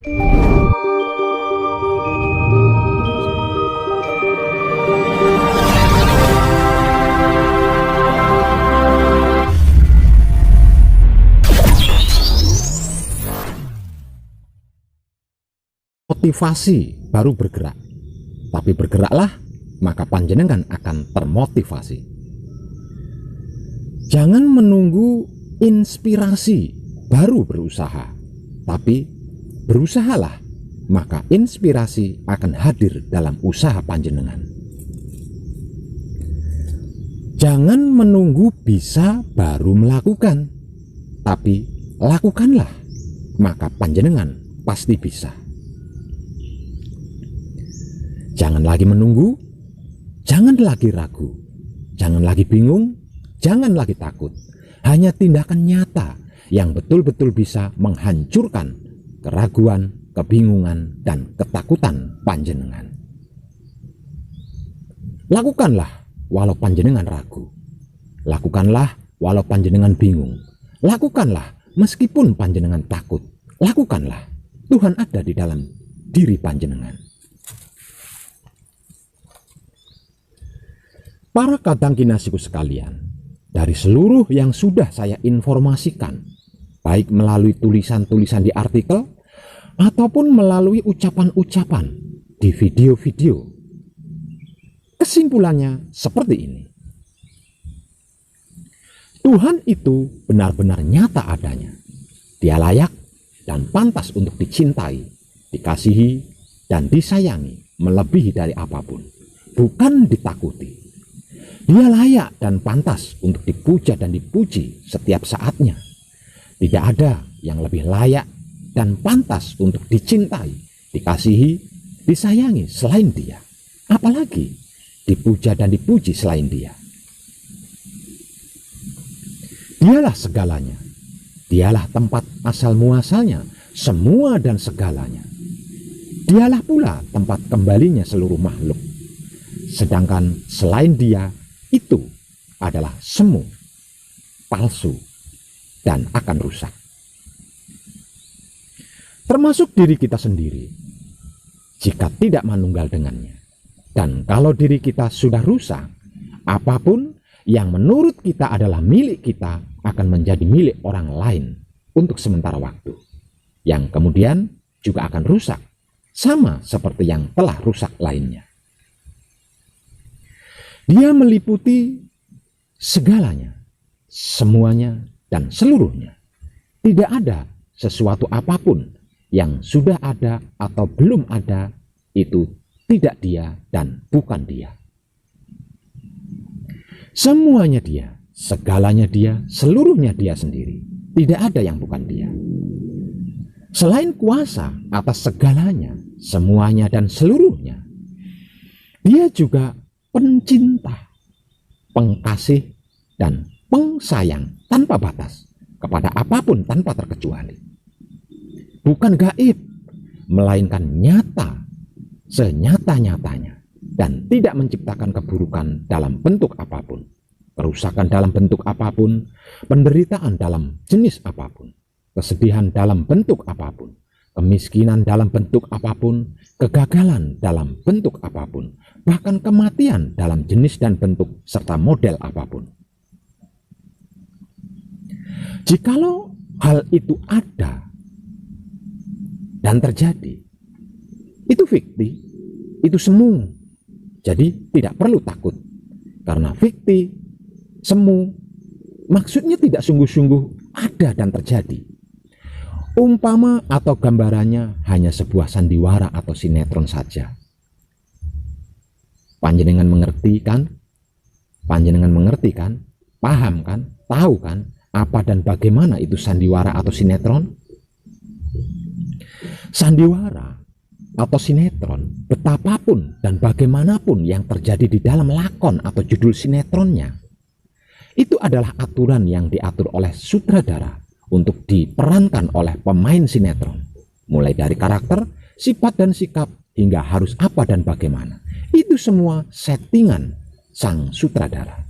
Motivasi baru bergerak, tapi bergeraklah maka panjenengan akan termotivasi. Jangan menunggu inspirasi baru berusaha, tapi berusahalah maka inspirasi akan hadir dalam usaha panjenengan. Jangan menunggu bisa baru melakukan, tapi lakukanlah maka panjenengan pasti bisa. Jangan lagi menunggu, jangan lagi ragu, jangan lagi bingung, jangan lagi takut. Hanya tindakan nyata yang betul-betul bisa menghancurkan keraguan, kebingungan, dan ketakutan panjenengan. Lakukanlah walau panjenengan ragu. Lakukanlah walau panjenengan bingung. Lakukanlah meskipun panjenengan takut. Lakukanlah. Tuhan ada di dalam diri panjenengan. Para kadang kinasiku sekalian, dari seluruh yang sudah saya informasikan, baik melalui tulisan-tulisan di artikel, ataupun melalui ucapan-ucapan di video-video, kesimpulannya seperti ini. Tuhan itu benar-benar nyata adanya. Dia layak dan pantas untuk dicintai, dikasihi, dan disayangi melebihi dari apapun, bukan ditakuti. Dia layak dan pantas untuk dipuja dan dipuji setiap saatnya. Tidak ada yang lebih layak dan pantas untuk dicintai, dikasihi, disayangi selain Dia. Apalagi dipuja dan dipuji selain Dia. Dialah segalanya. Dialah tempat asal muasalnya, semua dan segalanya. Dialah pula tempat kembalinya seluruh makhluk. Sedangkan selain Dia, itu adalah semu, palsu, dan akan rusak. Termasuk diri kita sendiri, jika tidak manunggal dengannya. Dan kalau diri kita sudah rusak, apapun yang menurut kita adalah milik kita akan menjadi milik orang lain untuk sementara waktu, yang kemudian juga akan rusak, sama seperti yang telah rusak lainnya. Dia meliputi segalanya, semuanya, dan seluruhnya. Tidak ada sesuatu apapun yang sudah ada atau belum ada, itu tidak Dia dan bukan Dia. Semuanya Dia, segalanya Dia, seluruhnya Dia sendiri. Tidak ada yang bukan Dia. Selain kuasa atas segalanya, semuanya, dan seluruhnya, Dia juga pencinta, pengkasih, dan pengsayang tanpa batas kepada apapun tanpa terkecuali. Bukan gaib, melainkan nyata, senyata-nyatanya, dan tidak menciptakan keburukan dalam bentuk apapun, kerusakan dalam bentuk apapun, penderitaan dalam jenis apapun, kesedihan dalam bentuk apapun, kemiskinan dalam bentuk apapun, kegagalan dalam bentuk apapun, bahkan kematian dalam jenis dan bentuk serta model apapun. Jikalau hal itu ada dan terjadi, itu fikti, itu semu. Jadi tidak perlu takut, karena fikti, semu, maksudnya tidak sungguh-sungguh ada dan terjadi. Umpama atau gambarannya hanya sebuah sandiwara atau sinetron saja. Panjenengan mengerti kan? Panjenengan mengerti kan? Paham kan? Tahu kan? Apa dan bagaimana itu sandiwara atau sinetron? Sandiwara atau sinetron, betapapun dan bagaimanapun yang terjadi di dalam lakon atau judul sinetronnya, itu adalah aturan yang diatur oleh sutradara untuk diperankan oleh pemain sinetron, mulai dari karakter, sifat dan sikap, hingga harus apa dan bagaimana. Itu semua settingan sang sutradara,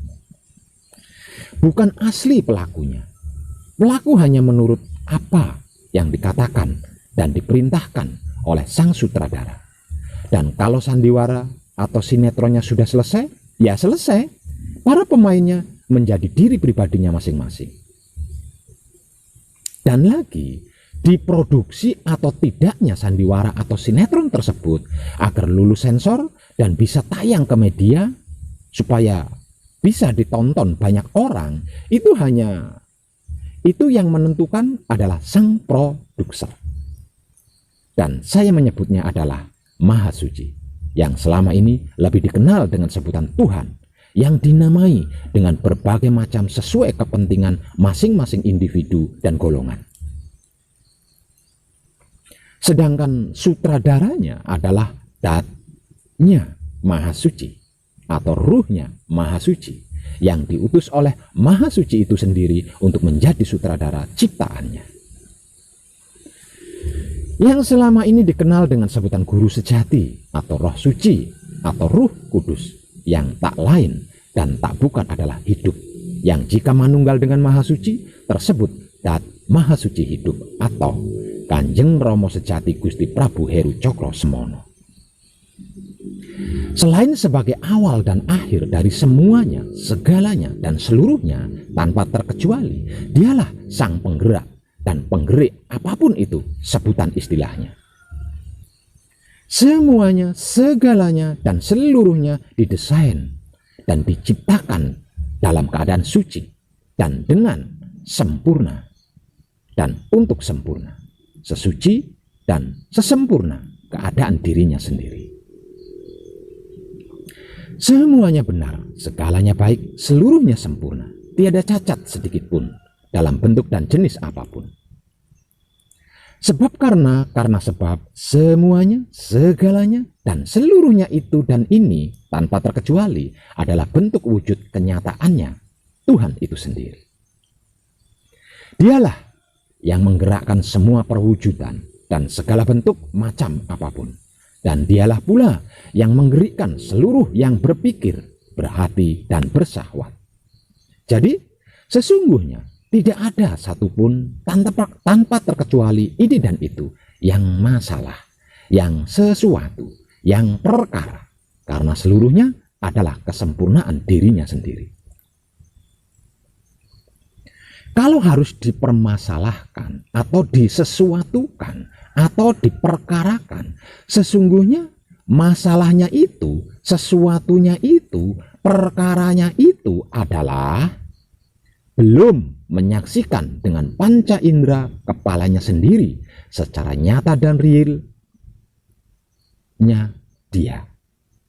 bukan asli pelakunya. Pelaku hanya menurut apa yang dikatakan dan diperintahkan oleh sang sutradara. Dan kalau sandiwara atau sinetronnya sudah selesai, ya selesai. Para pemainnya menjadi diri pribadinya masing-masing. Dan lagi, diproduksi atau tidaknya sandiwara atau sinetron tersebut agar lulus sensor dan bisa tayang ke media supaya bisa ditonton banyak orang, itu yang menentukan adalah sang produser. Dan saya menyebutnya adalah Maha Suci, yang selama ini lebih dikenal dengan sebutan Tuhan, yang dinamai dengan berbagai macam sesuai kepentingan masing-masing individu dan golongan. Sedangkan sutradaranya adalah Dat-nya Maha Suci atau ruhnya Maha Suci, yang diutus oleh Maha Suci itu sendiri untuk menjadi sutradara ciptaannya, yang selama ini dikenal dengan sebutan guru sejati atau roh suci atau ruh kudus, yang tak lain dan tak bukan adalah hidup, yang jika manunggal dengan Maha Suci tersebut Dat Maha Suci hidup atau Kanjeng Rama Sejati Gusti Prabu Heru Cokro Semono. Selain sebagai awal dan akhir dari semuanya, segalanya, dan seluruhnya tanpa terkecuali, dialah sang penggerak dan penggerik apapun itu sebutan istilahnya. Semuanya, segalanya, dan seluruhnya didesain dan diciptakan dalam keadaan suci dan dengan sempurna dan untuk sempurna, sesuci dan sesempurna keadaan dirinya sendiri. Semuanya benar, segalanya baik, seluruhnya sempurna, tiada cacat sedikit pun dalam bentuk dan jenis apapun. Sebab karena sebab semuanya, segalanya, dan seluruhnya itu dan ini tanpa terkecuali adalah bentuk wujud kenyataannya, Tuhan itu sendiri. Dialah yang menggerakkan semua perwujudan dan segala bentuk macam apapun. Dan dialah pula yang menggerakkan seluruh yang berpikir, berhati, dan bersahwat. Jadi, sesungguhnya tidak ada satupun tanpa terkecuali ini dan itu yang masalah, yang sesuatu, yang perkara. Karena seluruhnya adalah kesempurnaan dirinya sendiri. Kalau harus dipermasalahkan atau disesuatukan atau diperkarakan, sesungguhnya masalahnya itu, sesuatunya itu, perkaranya itu adalah belum menyaksikan dengan panca indera kepalanya sendiri secara nyata dan realnya dia,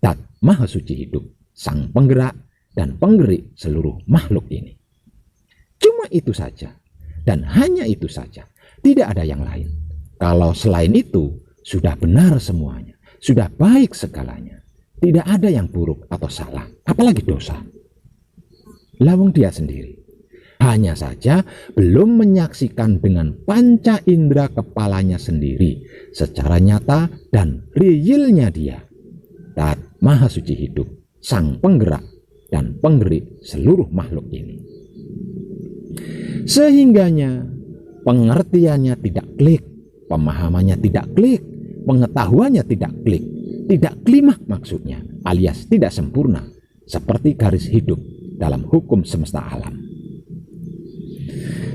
Dat Maha Suci hidup, sang penggerak dan penggerik seluruh makhluk ini. Cuma itu saja dan hanya itu saja, tidak ada yang lain. Kalau selain itu sudah benar semuanya, sudah baik segalanya, tidak ada yang buruk atau salah, apalagi dosa. Lawang dia sendiri hanya saja belum menyaksikan dengan panca indera kepalanya sendiri secara nyata dan realnya dia, Dat Maha Suci hidup, sang penggerak dan penggerik seluruh makhluk ini. Sehingganya pengertiannya tidak klik, pemahamannya tidak klik, pengetahuannya tidak klik, tidak klimak maksudnya, alias tidak sempurna, seperti garis hidup dalam hukum semesta alam.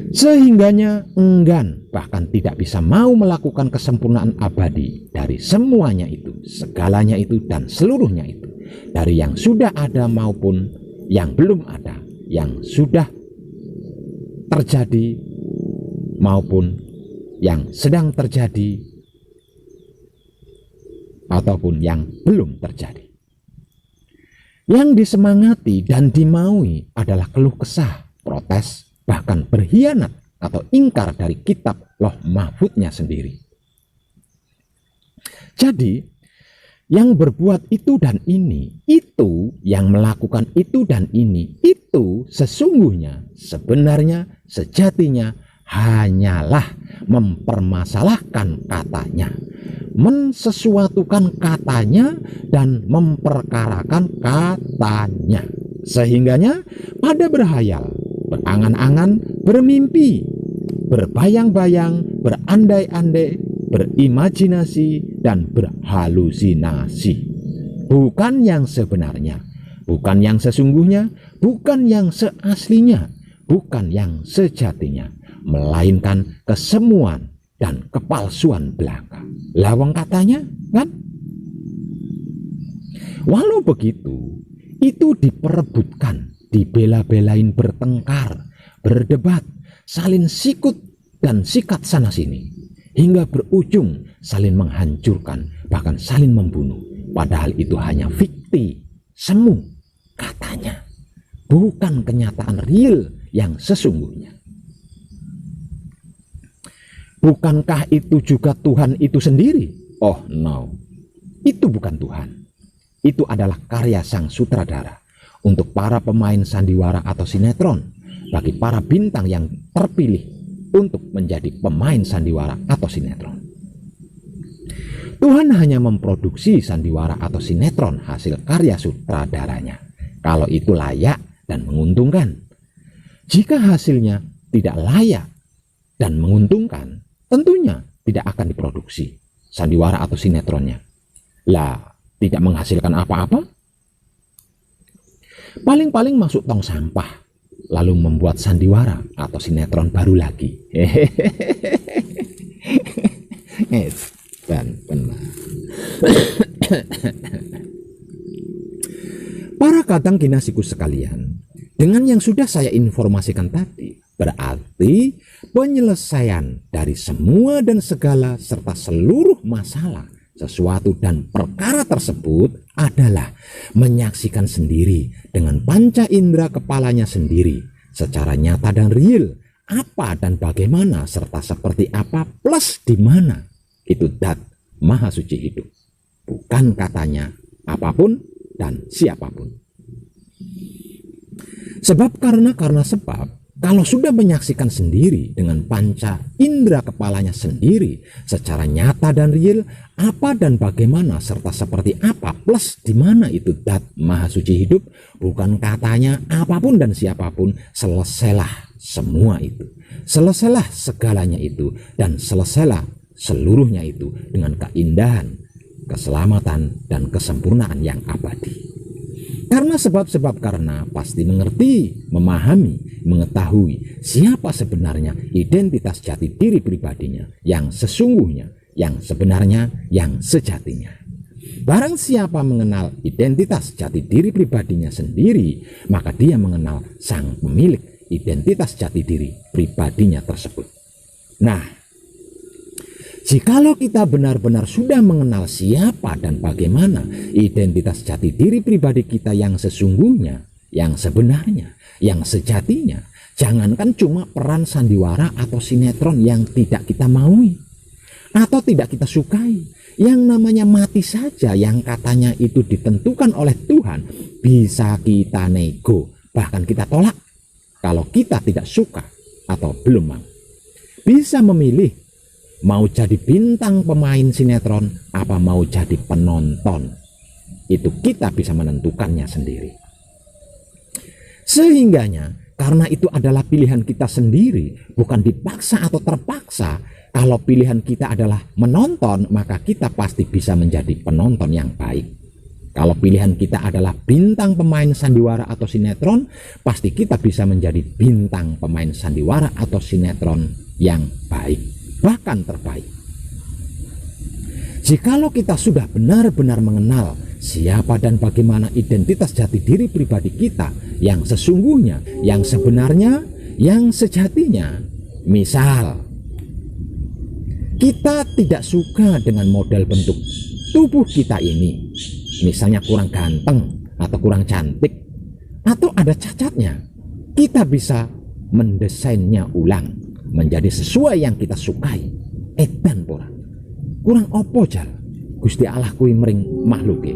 Sehingganya enggan, bahkan tidak bisa mau melakukan kesempurnaan abadi dari semuanya itu, segalanya itu, dan seluruhnya itu, dari yang sudah ada maupun yang belum ada, yang sudah terjadi maupun yang sedang terjadi ataupun yang belum terjadi. Yang disemangati dan dimaui adalah keluh kesah, protes, bahkan berkhianat atau ingkar dari kitab Loh Mahfudnya sendiri. Jadi yang berbuat itu dan ini, itu yang melakukan itu dan ini, itu sesungguhnya, sebenarnya, sejatinya hanyalah mempermasalahkan katanya, mensesuatukan katanya, dan memperkarakan katanya. Sehingganya pada berhayal, berangan-angan, bermimpi, berbayang-bayang, berandai-andai, berimajinasi, dan berhalusinasi. Bukan yang sebenarnya, bukan yang sesungguhnya, bukan yang seaslinya, bukan yang sejatinya, melainkan kesemuan dan kepalsuan belaka. Lawang katanya, kan? Walau begitu, itu diperebutkan, dibela-belain, bertengkar, berdebat, saling sikut dan sikat sana-sini, hingga berujung saling menghancurkan, bahkan saling membunuh. Padahal itu hanya fikti, semu, katanya, bukan kenyataan real yang sesungguhnya. Bukankah itu juga Tuhan itu sendiri? Oh no, itu bukan Tuhan. Itu adalah karya sang sutradara untuk para pemain sandiwara atau sinetron, bagi para bintang yang terpilih untuk menjadi pemain sandiwara atau sinetron. Tuhan hanya memproduksi sandiwara atau sinetron hasil karya sutradaranya kalau itu layak dan menguntungkan. Jika hasilnya tidak layak dan menguntungkan, tentunya tidak akan diproduksi sandiwara atau sinetronnya. Lah, tidak menghasilkan apa-apa, paling-paling masuk tong sampah, lalu membuat sandiwara atau sinetron baru lagi. Benar. Para kadang kinasiku sekalian, dengan yang sudah saya informasikan tadi, berarti penyelesaian dari semua dan segala serta seluruh masalah, sesuatu dan perkara tersebut adalah menyaksikan sendiri dengan panca indera kepalanya sendiri secara nyata dan real apa dan bagaimana serta seperti apa plus di mana itu Dat Maha Suci hidup, bukan katanya apapun dan siapapun. Sebab karena sebab kalau sudah menyaksikan sendiri dengan panca indera kepalanya sendiri secara nyata dan real apa dan bagaimana serta seperti apa plus di mana itu Dat Maha Suci hidup, bukan katanya apapun dan siapapun, selesailah semua itu, selesailah segalanya itu, dan selesailah seluruhnya itu dengan keindahan, keselamatan, dan kesempurnaan yang abadi. Karena karena pasti mengerti, memahami, mengetahui siapa sebenarnya identitas jati diri pribadinya yang sesungguhnya, yang sebenarnya, yang sejatinya. Barang siapa mengenal identitas jati diri pribadinya sendiri, maka dia mengenal sang pemilik identitas jati diri pribadinya tersebut. Nah, jikalau kita benar-benar sudah mengenal siapa dan bagaimana identitas jati diri pribadi kita yang sesungguhnya, yang sebenarnya, yang sejatinya, jangankan cuma peran sandiwara atau sinetron yang tidak kita maui atau tidak kita sukai, yang namanya mati saja yang katanya itu ditentukan oleh Tuhan, bisa kita nego, bahkan kita tolak kalau kita tidak suka atau belum mau. Bisa memilih mau jadi bintang pemain sinetron apa mau jadi penonton. Itu kita bisa menentukannya sendiri. Sehingganya karena itu adalah pilihan kita sendiri, bukan dipaksa atau terpaksa. Kalau pilihan kita adalah menonton, maka kita pasti bisa menjadi penonton yang baik. Kalau pilihan kita adalah bintang pemain sandiwara atau sinetron, pasti kita bisa menjadi bintang pemain sandiwara atau sinetron yang baik, bahkan terbaik. Jikalau kita sudah benar-benar mengenal siapa dan bagaimana identitas jati diri pribadi kita yang sesungguhnya, yang sebenarnya, yang sejatinya. Misal, kita tidak suka dengan model bentuk tubuh kita ini, misalnya kurang ganteng atau kurang cantik atau ada cacatnya, kita bisa mendesainnya ulang menjadi sesuai yang kita sukai. Edan pora kurang opo jal Gusti Allah kui mering makhluke.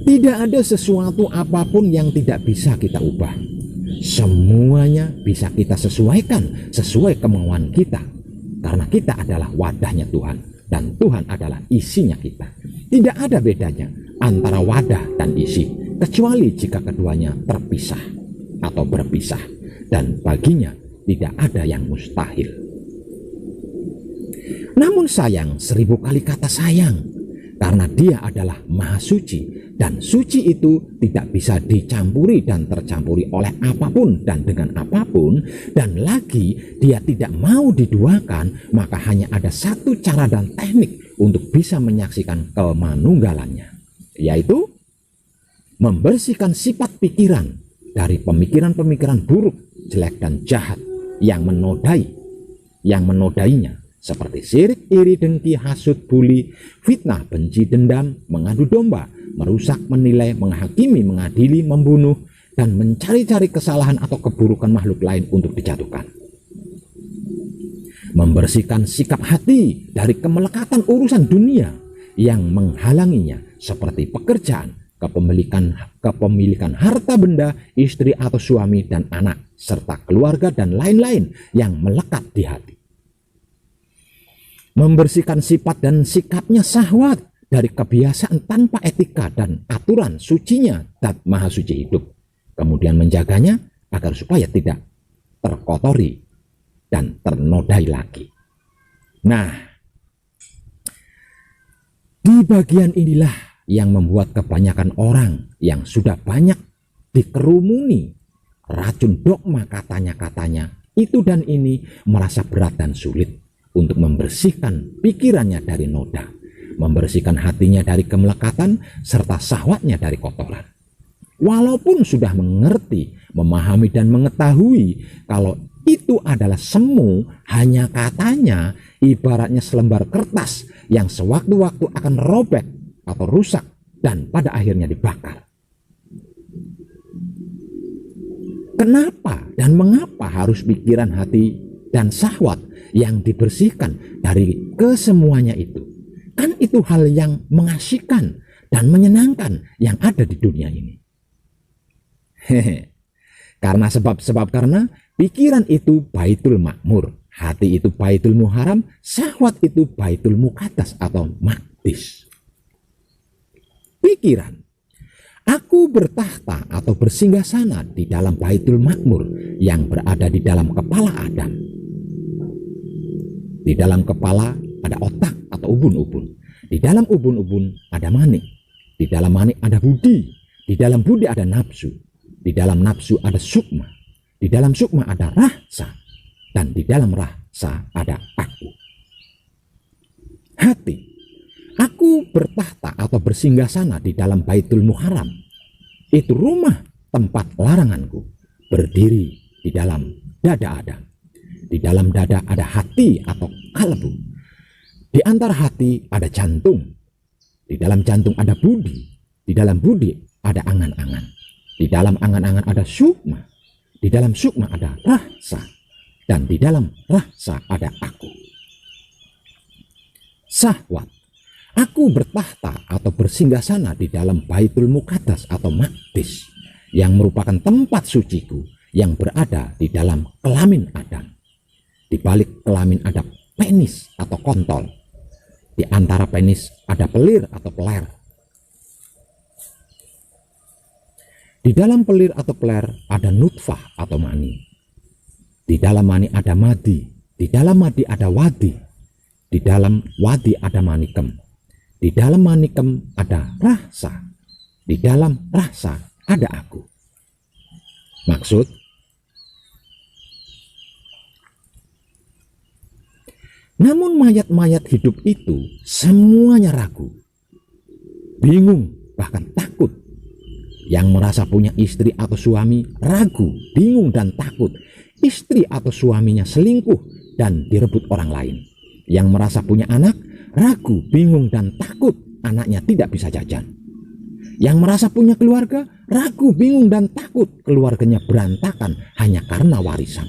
Tidak ada sesuatu apapun yang tidak bisa kita ubah. Semuanya bisa kita sesuaikan sesuai kemauan kita, karena kita adalah wadahnya Tuhan dan Tuhan adalah isinya kita. Tidak ada bedanya antara wadah dan isi, kecuali jika keduanya terpisah atau berpisah, dan baginya tidak ada yang mustahil. Namun sayang 1000 kali kata sayang, karena dia adalah maha suci, dan suci itu tidak bisa dicampuri dan tercampuri oleh apapun dan dengan apapun, dan lagi dia tidak mau diduakan, maka hanya ada satu cara dan teknik untuk bisa menyaksikan kemanunggalannya, yaitu membersihkan sifat pikiran dari pemikiran-pemikiran buruk, jelek dan jahat yang menodainya, seperti sirik, iri, dengki, hasut, buli, fitnah, benci, dendam, mengadu domba, merusak, menilai, menghakimi, mengadili, membunuh, dan mencari-cari kesalahan atau keburukan makhluk lain untuk dijatuhkan. Membersihkan sikap hati dari kemelekatan urusan dunia yang menghalanginya, seperti pekerjaan, kepemilikan harta benda, istri atau suami dan anak, serta keluarga dan lain-lain yang melekat di hati. Membersihkan sifat dan sikapnya syahwat dari kebiasaan tanpa etika dan aturan sucinya dan maha suci hidup. Kemudian menjaganya agar supaya tidak terkotori dan ternodai lagi. Nah, di bagian inilah yang membuat kebanyakan orang yang sudah banyak dikerumuni racun dogma katanya-katanya itu dan ini merasa berat dan sulit untuk membersihkan pikirannya dari noda, membersihkan hatinya dari kemelekatan, serta syahwatnya dari kotoran. Walaupun sudah mengerti, memahami dan mengetahui kalau itu adalah semu, hanya katanya ibaratnya selembar kertas yang sewaktu-waktu akan robek atau rusak dan pada akhirnya dibakar. Kenapa dan mengapa harus pikiran, hati, dan syahwat yang dibersihkan dari kesemuanya itu? Kan itu hal yang mengasihkan dan menyenangkan yang ada di dunia ini. Karena pikiran itu baitul makmur, hati itu baitul muharam, syahwat itu baitul muqaddas atau maqdis. Pikiran, aku bertahta atau bersinggasana di dalam baitul makmur yang berada di dalam kepala Adam. Di dalam kepala ada otak atau ubun-ubun. Di dalam ubun-ubun ada manik. Di dalam manik ada budi. Di dalam budi ada nafsu. Di dalam nafsu ada sukma. Di dalam sukma ada rasa. Dan di dalam rasa ada aku. Hati. Aku bertahta atau bersinggasana di dalam baitul muharam. Itu rumah tempat laranganku. Berdiri di dalam dada Adam. Di dalam dada ada hati atau kalbu. Di antara hati ada jantung. Di dalam jantung ada budi. Di dalam budi ada angan-angan. Di dalam angan-angan ada sukma. Di dalam sukma ada rasa. Dan di dalam rasa ada aku. Syahwat. Aku bertahta atau bersinggasana di dalam baitul muqaddas atau maqdis, yang merupakan tempat suciku yang berada di dalam kelamin Adam. Di balik kelamin ada penis atau kontol. Di antara penis ada pelir atau peler. Di dalam pelir atau peler ada nutfah atau mani. Di dalam mani ada madi. Di dalam madi ada wadi. Di dalam wadi ada manikem. Di dalam manikem ada rasa. Di dalam rasa ada aku. Maksud, namun mayat-mayat hidup itu semuanya ragu, bingung, bahkan takut. Yang merasa punya istri atau suami ragu, bingung dan takut. Istri atau suaminya selingkuh dan direbut orang lain. Yang merasa punya anak ragu, bingung dan takut anaknya tidak bisa jajan. Yang merasa punya keluarga ragu, bingung dan takut keluarganya berantakan hanya karena warisan.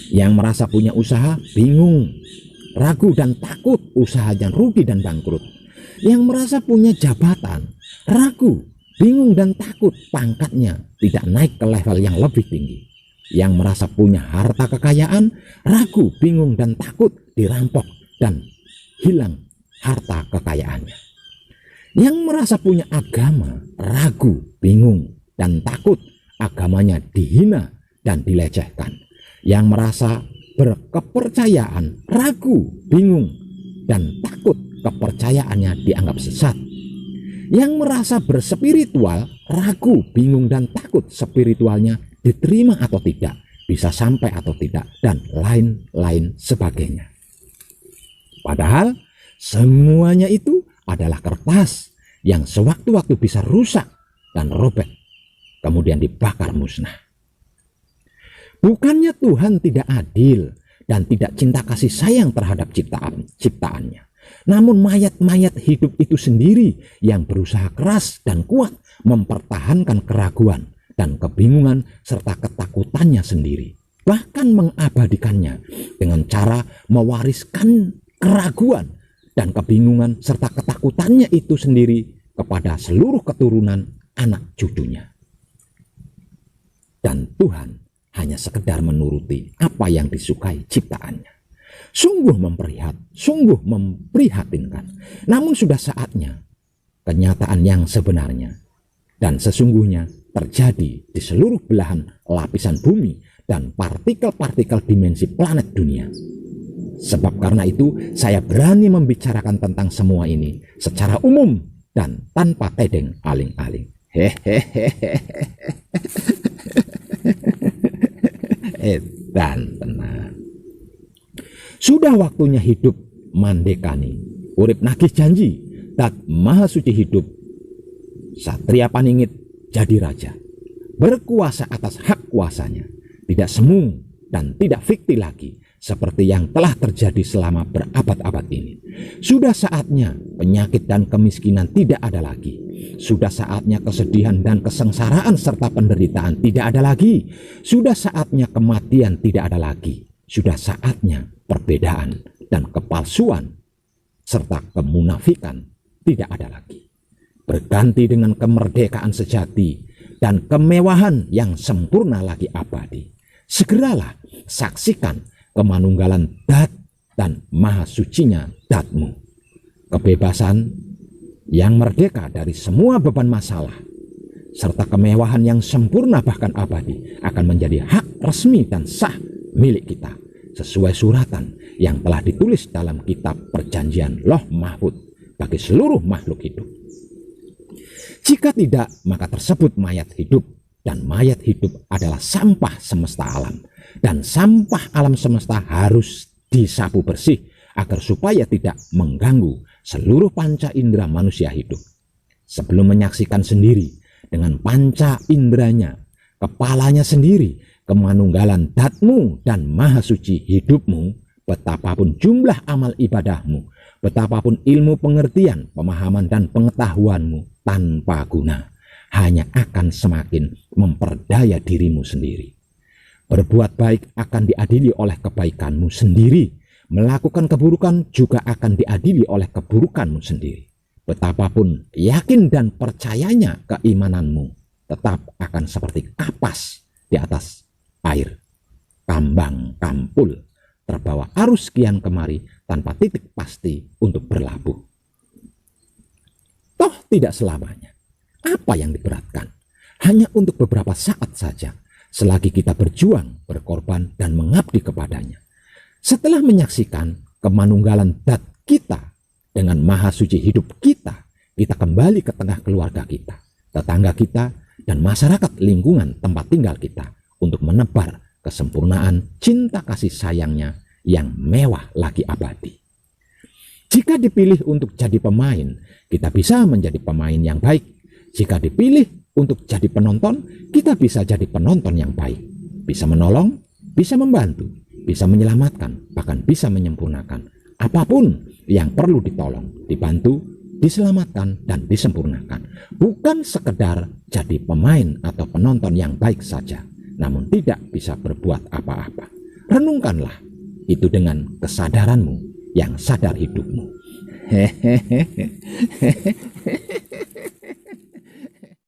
Yang merasa punya usaha bingung, ragu dan takut usahanya rugi dan bangkrut. Yang merasa punya jabatan ragu, bingung dan takut pangkatnya tidak naik ke level yang lebih tinggi. Yang merasa punya harta kekayaan ragu, bingung dan takut dirampok dan hilang harta kekayaannya. Yang merasa punya agama ragu, bingung dan takut agamanya dihina dan dilecehkan. Yang merasa berkepercayaan ragu, bingung, dan takut kepercayaannya dianggap sesat. Yang merasa berspiritual ragu, bingung, dan takut spiritualnya diterima atau tidak, bisa sampai atau tidak, dan lain-lain sebagainya. Padahal semuanya itu adalah kertas yang sewaktu-waktu bisa rusak dan robek, kemudian dibakar musnah. Bukannya Tuhan tidak adil dan tidak cinta kasih sayang terhadap ciptaannya. Namun mayat-mayat hidup itu sendiri yang berusaha keras dan kuat mempertahankan keraguan dan kebingungan serta ketakutannya sendiri. Bahkan mengabadikannya dengan cara mewariskan keraguan dan kebingungan serta ketakutannya itu sendiri kepada seluruh keturunan anak cucunya. Dan Tuhan hanya sekedar menuruti apa yang disukai ciptaannya. Sungguh memprihatinkan. Namun sudah saatnya kenyataan yang sebenarnya dan sesungguhnya terjadi di seluruh belahan lapisan bumi dan partikel-partikel dimensi planet dunia. Sebab karena itu saya berani membicarakan tentang semua ini secara umum dan tanpa tedeng aling-aling. Dan tenang. Sudah waktunya hidup mandekani, urip nagih janji, dat maha suci hidup, Satria Paningit jadi raja, berkuasa atas hak kuasanya, tidak semu dan tidak fiktif lagi, seperti yang telah terjadi selama berabad-abad ini. Sudah saatnya penyakit dan kemiskinan tidak ada lagi. Sudah saatnya kesedihan dan kesengsaraan serta penderitaan tidak ada lagi. Sudah saatnya kematian tidak ada lagi. Sudah saatnya perbedaan dan kepalsuan serta kemunafikan tidak ada lagi. Berganti dengan kemerdekaan sejati dan kemewahan yang sempurna lagi abadi. Segeralah saksikan kemanunggalan Dat dan maha sucinya Datmu. Kebebasan yang merdeka dari semua beban masalah serta kemewahan yang sempurna bahkan abadi akan menjadi hak resmi dan sah milik kita sesuai suratan yang telah ditulis dalam kitab perjanjian Loh Mahfud bagi seluruh makhluk hidup. Jika tidak, maka tersebut mayat hidup, dan mayat hidup adalah sampah semesta alam, dan sampah alam semesta harus disapu bersih agar supaya tidak mengganggu seluruh panca indera manusia hidup. Sebelum menyaksikan sendiri dengan panca inderanya, kepalanya sendiri, kemanunggalan Datmu dan maha suci hidupmu, betapapun jumlah amal ibadahmu, betapapun ilmu pengertian, pemahaman dan pengetahuanmu tanpa guna, hanya akan semakin memperdaya dirimu sendiri. Berbuat baik akan diadili oleh kebaikanmu sendiri, melakukan keburukan juga akan diadili oleh keburukanmu sendiri. Betapapun yakin dan percayanya keimananmu, tetap akan seperti kapas di atas air, kambang kampul, terbawa arus kian kemari tanpa titik pasti untuk berlabuh. Toh tidak selamanya. Apa yang diberatkan? Hanya untuk beberapa saat saja, selagi kita berjuang, berkorban, dan mengabdi kepadanya. Setelah menyaksikan kemanunggalan Dat kita dengan maha suci hidup kita, kita kembali ke tengah keluarga kita, tetangga kita, dan masyarakat lingkungan tempat tinggal kita untuk menebar kesempurnaan cinta kasih sayangnya yang mewah lagi abadi. Jika dipilih untuk jadi pemain, kita bisa menjadi pemain yang baik. Jika dipilih untuk jadi penonton, kita bisa jadi penonton yang baik. Bisa menolong, bisa membantu, bisa menyelamatkan, bahkan bisa menyempurnakan. Apapun yang perlu ditolong, dibantu, diselamatkan, dan disempurnakan. Bukan sekedar jadi pemain atau penonton yang baik saja, namun tidak bisa berbuat apa-apa. Renungkanlah itu dengan kesadaranmu yang sadar hidupmu. Hehehe.